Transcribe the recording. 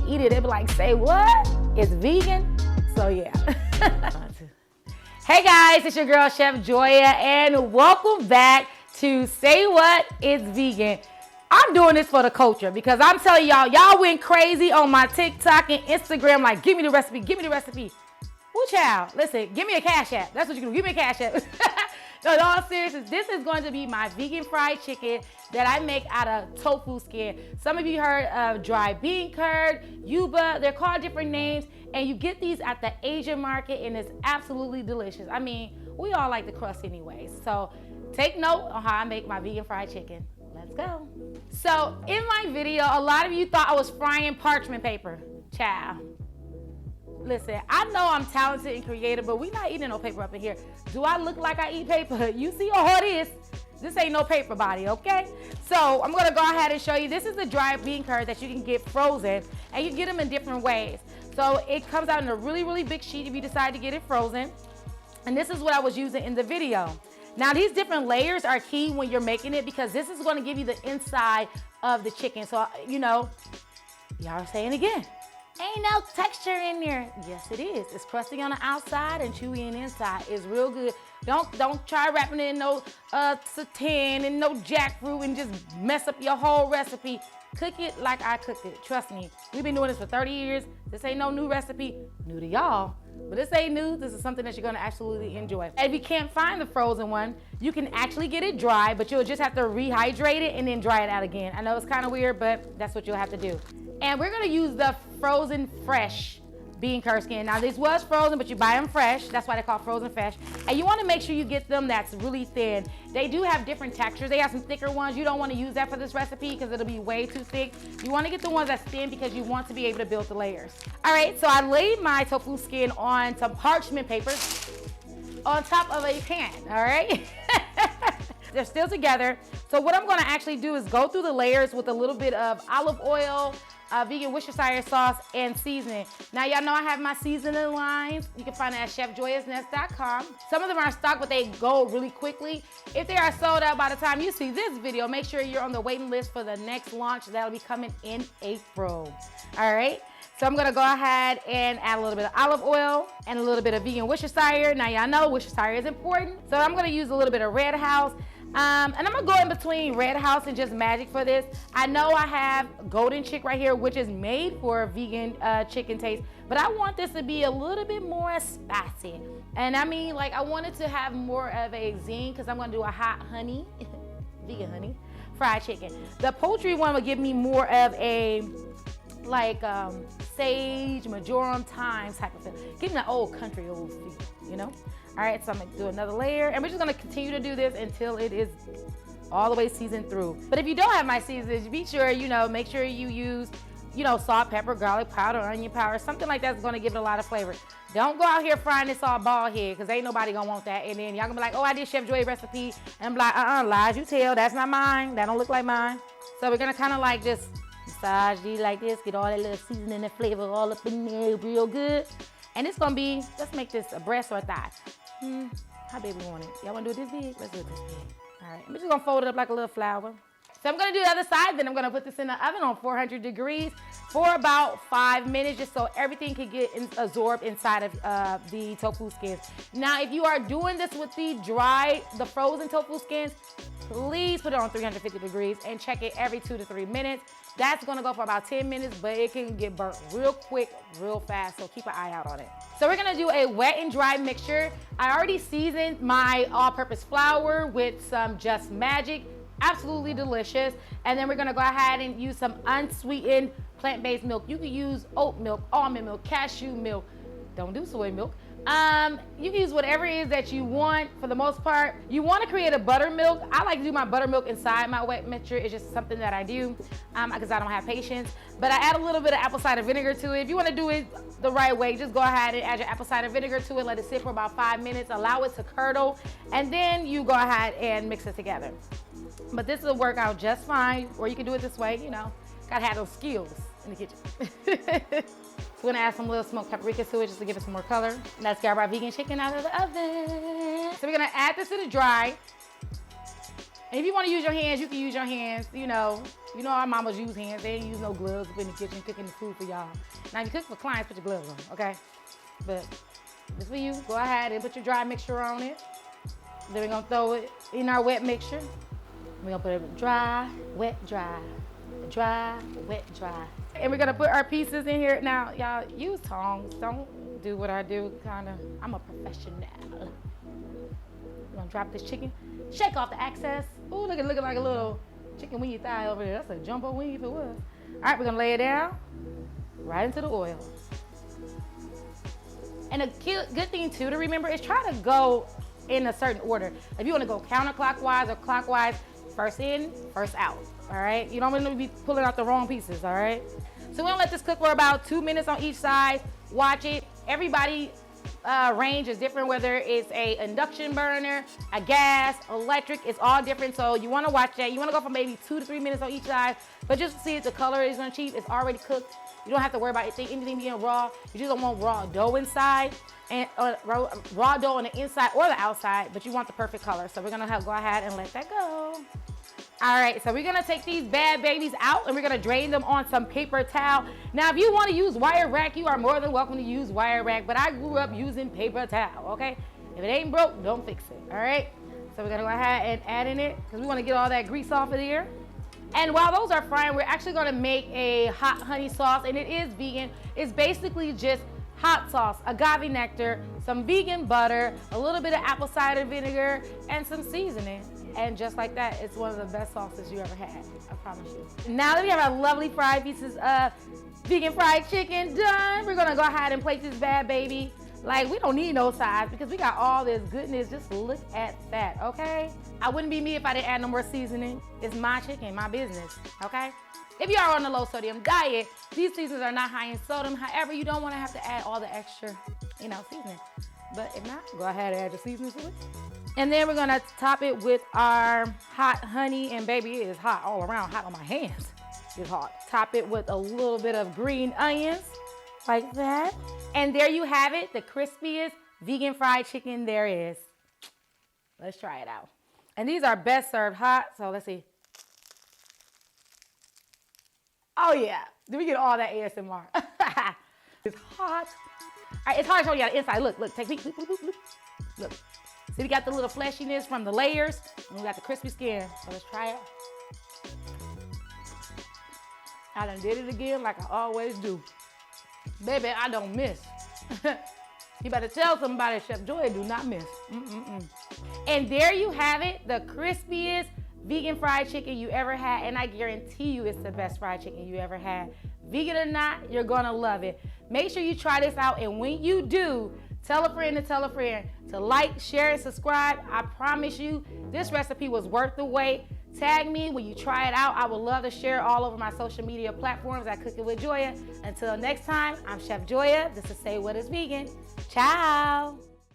eat it, they'll be like, say what? It's vegan? So yeah. Hey guys, it's your girl Chef Joya, and welcome back to Say What? It's Vegan. I'm doing this for the culture because I'm telling y'all went crazy on my TikTok and Instagram, like, give me the recipe, give me the recipe. Woo child, listen, give me a cash app. That's what you can do, give me a cash app. No, in all seriousness, this is going to be my vegan fried chicken that I make out of tofu skin. Some of you heard of dry bean curd, yuba, they're called different names, and you get these at the Asian market, and it's absolutely delicious. I mean, we all like the crust anyways. So take note on how I make my vegan fried chicken. Let's go. So in my video, a lot of you thought I was frying parchment paper. Child. Listen, I know I'm talented and creative, but we not eating no paper up in here. Do I look like I eat paper? You see how hard it is? This ain't no paper body, okay? So I'm gonna go ahead and show you. This is the dry bean curd that you can get frozen, and you get them in different ways. So it comes out in a really, really big sheet if you decide to get it frozen. And this is what I was using in the video. Now these different layers are key when you're making it because this is gonna give you the inside of the chicken. So, you know, y'all are saying again. Ain't no texture in there. Yes, it is. It's crusty on the outside and chewy on the inside. It's real good. Don't try wrapping it in no seitan and no jackfruit and just mess up your whole recipe. Cook it like I cooked it. Trust me. We've been doing this for 30 years. This ain't no new recipe. New to y'all. But this ain't new. This is something that you're gonna absolutely enjoy. And if you can't find the frozen one, you can actually get it dry, but you'll just have to rehydrate it and then dry it out again. I know it's kind of weird, but that's what you'll have to do. And we're gonna use the frozen fresh bean curd skin. Now this was frozen, but you buy them fresh. That's why they're called frozen fresh. And you wanna make sure you get them that's really thin. They do have different textures. They have some thicker ones. You don't wanna use that for this recipe because it'll be way too thick. You wanna get the ones that's thin because you want to be able to build the layers. All right, so I laid my tofu skin on some parchment paper on top of a pan, all right? They're still together. So what I'm gonna actually do is go through the layers with a little bit of olive oil, vegan Worcestershire sauce, and seasoning. Now y'all know I have my seasoning lines. You can find it at chefjoyasnest.com. Some of them are stocked, but they go really quickly. If they are sold out by the time you see this video, make sure you're on the waiting list for the next launch. That'll be coming in April. All right. So I'm gonna go ahead and add a little bit of olive oil and a little bit of vegan Worcestershire. Now y'all know Worcestershire is important. So I'm gonna use a little bit of Red House. And I'm gonna go in between Red House and Just Magic for this. I know I have Golden Chick right here, which is made for vegan chicken taste, but I want this to be a little bit more spicy. And I mean, like, I want it to have more of a zing because I'm gonna do a hot honey, vegan honey, fried chicken. The poultry one will give me more of a, like, sage, marjoram, thyme type of thing. Give me that old country old feel, you know? All right, so I'm gonna do another layer, and we're just gonna continue to do this until it is all the way seasoned through. But if you don't have my seasonings, be sure, you know, make sure you use, you know, salt, pepper, garlic powder, onion powder, something like that's gonna give it a lot of flavor. Don't go out here frying this all bald head, because ain't nobody gonna want that. And then y'all gonna be like, oh, I did Chef Joy recipe. And I'm like, lies you tell, that's not mine. That don't look like mine. So we're gonna kind of like just massage these like this, get all that little seasoning and flavor all up in there real good. And it's gonna be, let's make this a breast or a thigh. How big we want it? Y'all wanna do it this big? Let's do it this big. All right, I'm just gonna fold it up like a little flower. So I'm gonna do the other side, then I'm gonna put this in the oven on 400 degrees for about 5 minutes, just so everything can get absorbed inside of the tofu skins. Now, if you are doing this with the frozen tofu skins, please put it on 350 degrees and check it every 2 to 3 minutes. That's gonna go for about 10 minutes, but it can get burnt real quick, real fast, so keep an eye out on it. So we're gonna do a wet and dry mixture. I already seasoned my all-purpose flour with some Just Magic, absolutely delicious. And then we're gonna go ahead and use some unsweetened plant-based milk. You can use oat milk, almond milk, cashew milk. Don't do soy milk. You can use whatever it is that you want for the most part. You want to create a buttermilk. I like to do my buttermilk inside my wet mixture. It's just something that I do because I don't have patience. But I add a little bit of apple cider vinegar to it. If you want to do it the right way, just go ahead and add your apple cider vinegar to it. Let it sit for about 5 minutes. Allow it to curdle. And then you go ahead and mix it together. But this will work out just fine. Or you can do it this way, you know. Gotta have those skills in the kitchen. We're gonna add some little smoked paprika to it just to give it some more color. Let's grab our vegan chicken out of the oven. So we're gonna add this to the dry. And if you want to use your hands, you can use your hands. You know our mamas use hands. They ain't use no gloves up in the kitchen cooking the food for y'all. Now, if you cook for clients, put your gloves on, okay? But this for you. Go ahead and put your dry mixture on it. Then we're gonna throw it in our wet mixture. We're gonna put it dry, wet, dry. Dry, wet, dry. And we're gonna put our pieces in here. Now, y'all, use tongs. Don't do what I do, kinda. I'm a professional. We're gonna drop this chicken. Shake off the excess. Ooh, look at it looking like a little chicken wingy thigh over there. That's a jumbo wing if it was. All right, we're gonna lay it down right into the oil. And a good thing too to remember is try to go in a certain order. If you wanna go counterclockwise or clockwise, first in, first out, all right? You don't want to be pulling out the wrong pieces, all right? So we're gonna let this cook for about 2 minutes on each side. Watch it. Everybody range is different, whether it's a induction burner, a gas, electric, it's all different. So you wanna watch that. You wanna go for maybe 2 to 3 minutes on each side, but just to see if the color is gonna achieve, it's already cooked. You don't have to worry about anything being raw. You just don't want raw dough inside, and raw dough on the inside or the outside, but you want the perfect color. So we're gonna go ahead and let that go. All right, so we're gonna take these bad babies out and we're gonna drain them on some paper towel. Now, if you wanna use wire rack, you are more than welcome to use wire rack, but I grew up using paper towel, okay? If it ain't broke, don't fix it, all right? So we're gonna go ahead and add in it because we wanna get all that grease off of there. And while those are frying, we're actually gonna make a hot honey sauce, and it is vegan. It's basically just hot sauce, agave nectar, some vegan butter, a little bit of apple cider vinegar, and some seasoning. And just like that, it's one of the best sauces you ever had, I promise you. Now that we have our lovely fried pieces of vegan fried chicken done, we're gonna go ahead and plate this bad baby. Like, we don't need no sides because we got all this goodness. Just look at that, okay? I wouldn't be me if I didn't add no more seasoning. It's my chicken, my business, okay? If you are on a low sodium diet, these seasonings are not high in sodium. However, you don't want to have to add all the extra, seasoning. But if not, go ahead and add the seasoning to it. And then we're gonna top it with our hot honey, and baby, it is hot all around, hot on my hands. It's hot. Top it with a little bit of green onions, like that. And there you have it, the crispiest vegan fried chicken there is. Let's try it out. And these are best served hot, so let's see. Oh yeah, did we get all that ASMR? It's hot. All right, it's hard to show you on the inside. Look, take a peek, look. See, we got the little fleshiness from the layers, and we got the crispy skin. So let's try it. I done did it again like I always do. Baby, I don't miss. You better tell somebody, Chef Joya do not miss. And there you have it, the crispiest vegan fried chicken you ever had, and I guarantee you it's the best fried chicken you ever had. Vegan or not, you're gonna love it. Make sure you try this out, and when you do, tell a friend to like, share, and subscribe. I promise you, this recipe was worth the wait. Tag me when you try it out. I would love to share all over my social media platforms at Cooking with Joya. Until next time, I'm Chef Joya. This is Say What is Vegan. Ciao.